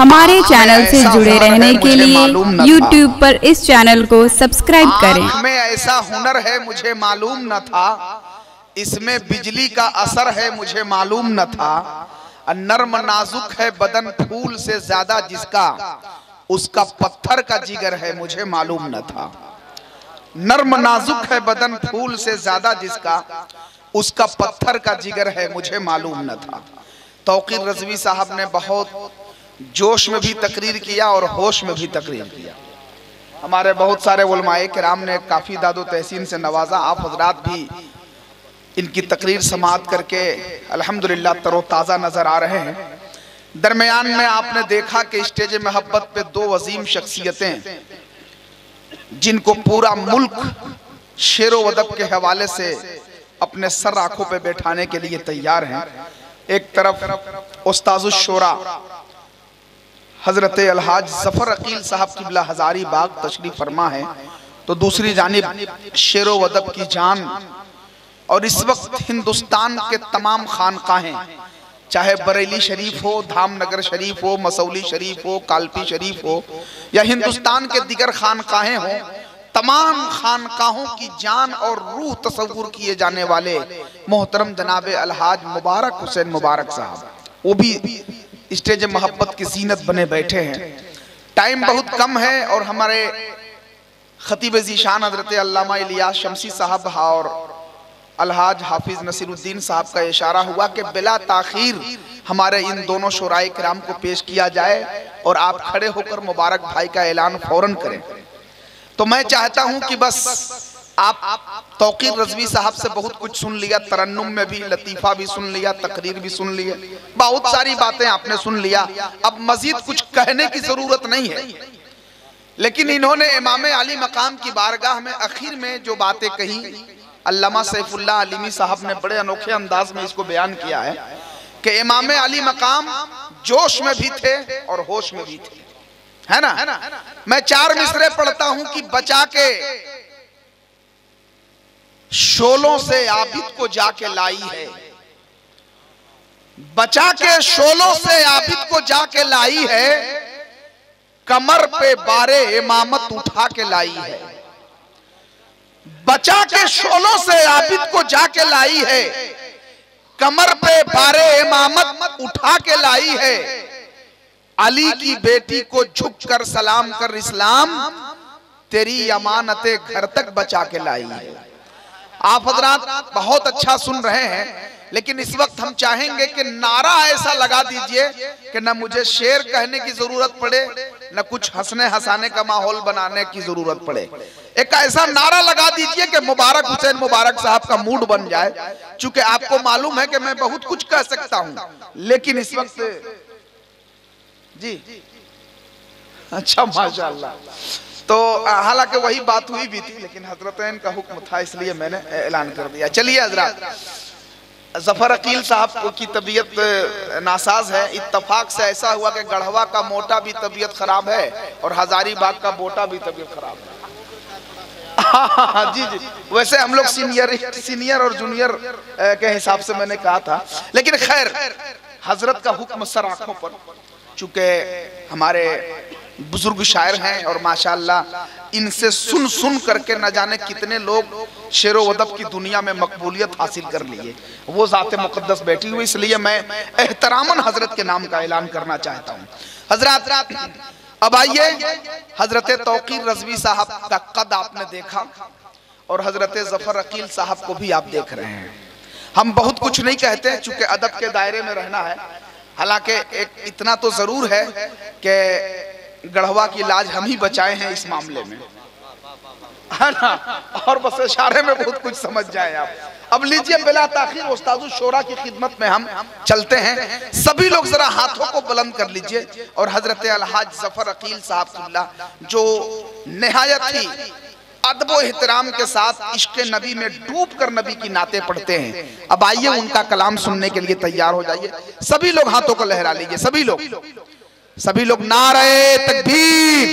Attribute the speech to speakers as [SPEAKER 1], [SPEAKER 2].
[SPEAKER 1] हमारे चैनल से जुड़े रहने के लिए YouTube पर इस चैनल को सब्सक्राइब करें।
[SPEAKER 2] में ऐसा हुनर है मुझे मालूम न था, इसमें बिजली का असर है मुझे मालूम न था। नर्म नाजुक है बदन फूल से ज्यादा जिसका, उसका पत्थर का जिगर है मुझे मालूम न था। नर्म नाजुक है बदन फूल से ज्यादा जिसका, उसका पत्थर का जिगर है मुझे मालूम न था। तौकीर रज़वी साहब ने बहुत जोश में भी तकरीर किया और होश में भी तकरीर किया। हमारे बहुत सारे उलमाए किराम ने काफ़ी दादो तहसीन से नवाजा। आप हजरात भी इनकी तकरीर समाअत करके अल्हम्दुलिल्लाह तरोताज़ा नज़र आ रहे हैं। दरमियान में आपने देखा कि स्टेज मोहब्बत पे दो वजीम शख्सियतें, जिनको पूरा मुल्क शेर व अदब के हवाले से अपने सर आंखों पे बैठाने के लिए तैयार हैं। एक तरफ उस्ताजुश शोरा हजरत अलहाज जफर अकील साहब किबला हजारी बाग तशरीफ फरमा है, तो दूसरी जानिब शेर व अदब की जान। और इस वक्त हिंदुस्तान के तमाम खानकाहें, चाहे बरेली शरीफ हो, धामनगर शरीफ हो, मसौली शरीफ हो, कालपी शरीफ हो, या हिंदुस्तान के दिगर खानकाहें हो, तमाम खानकाहों की जान और रूह तसव्वुर किए जाने वाले मोहतरम जनाब अलहाज मुबारक हुसैन मुबारक साहब, वो भी स्टेज मोहब्बत की जीनत बने बैठे हैं। टाइम बहुत कम है और हमारे खतीब ज़ीशान हजरत अल्लामा इलियास शमसी साहब और अलहाज हाफिज नसीरुद्दीन साहब का इशारा हुआ कि बिला ताखीर हमारे इन दोनों शोराए किराम को पेश किया जाए और आप खड़े होकर मुबारक भाई का ऐलान फौरन करें। तो मैं चाहता हूं कि बस आप तौकीर रज़वी साहब से बहुत कुछ सुन लिया, तरन्नुम में भी लतीफ़ा भी सुन लिया, तकरीर भी सुन लिया, बहुत सारी बातें आपने सुन लिया। अब मजीद कुछ कहने की जरूरत नहीं है, लेकिन इन्होंने इमाम अली मकाम की बारगाह में आखिर में जो बातें कही, अल्लामा सैफुल्लाह अलीमी साहब ने बड़े अनोखे अंदाज में इसको बयान किया है कि इमाम अली मकाम जोश में भी थे और होश में भी थे, है ना। मैं चार मिसरे पढ़ता हूं कि बचा के शोलों से आबिद को जाके लाई है, बचा के शोलों से आबिद को जाके लाई है, कमर पे बारे इमामत उठा के लाई है। बचा के शोलों से आबिद को जाके लाई है, कमर पे बारे इमामत उठा के लाई है। अली की बेटी को झुक कर सलाम कर इस्लाम, तेरी अमानते घर तक बचा के लाई है। आप हजरात बहुत अच्छा सुन रहे हैं, लेकिन इस वक्त हम चाहेंगे कि नारा ऐसा लगा दीजिए कि न मुझे शेर कहने की जरूरत पड़े, न कुछ हंसने हंसाने का माहौल बनाने की जरूरत पड़े। एक ऐसा नारा लगा दीजिए कि मुबारक हुसैन मुबारक साहब का मूड बन जाए। चूंकि आपको मालूम है कि मैं बहुत कुछ कह सकता हूं, लेकिन इस वक्त जी अच्छा माशाअल्लाह, तो हालांकि वही बात हुई भी थी, लेकिन हजरतैन का हुक्म था इसलिए मैंने ऐलान कर दिया। चलिए हजरात, जफर अकील साहब की तबीयत नासाज है। इत्तफाक से ऐसा हुआ कि गढ़वा का मोटा भी तबीयत खराब है और हजारीबाग का बोटा भी तबीयत खराब है। जी जी, वैसे हम लोग सीनियर और जूनियर के हिसाब से मैंने कहा था, लेकिन खैर हजरत का हुक्म सर आंखों पर। चूंकि हमारे बुजुर्ग शायर हैं और माशाअल्लाह इनसे सुन सुन करके न जाने कितने लोग शेर व अदब की दुनिया में मकबूलियत हासिल कर लिए, वो ज़ात मुक़द्दस बैठी हुई, इसलिए मैं एहतरामन हजरत के नाम का ऐलान करना चाहता हूँ। हजरत अब आइए, हजरत तौकीर रज़वी साहब का कद आपने देखा और हजरत जफर अकील साहब को भी आप देख रहे हैं। हम बहुत कुछ नहीं कहते चूंकि अदब के दायरे में रहना है। हालांकि एक इतना तो जरूर है कि गढ़वा की लाज हम ही बचाए हैं इस मामले में, है ना, और बस इशारे में बहुत कुछ समझ जाए आप। अब लीजिए बिला ताखीर उस्तादुश शोरा की खिदमत में हम चलते हैं। सभी लोग जरा हाथों को बुलंद कर लीजिए और हजरत अलहाज जफर अकील साहब किबला जो निहायत ही अदब व एहतराम के साथ इश्क नबी में डूब कर नबी की नाते पढ़ते हैं, अब आइए उनका कलाम सुनने के लिए तैयार हो जाइए। सभी लोग हाथों को लहरा लीजिए, सभी लोग नारे तकबीर,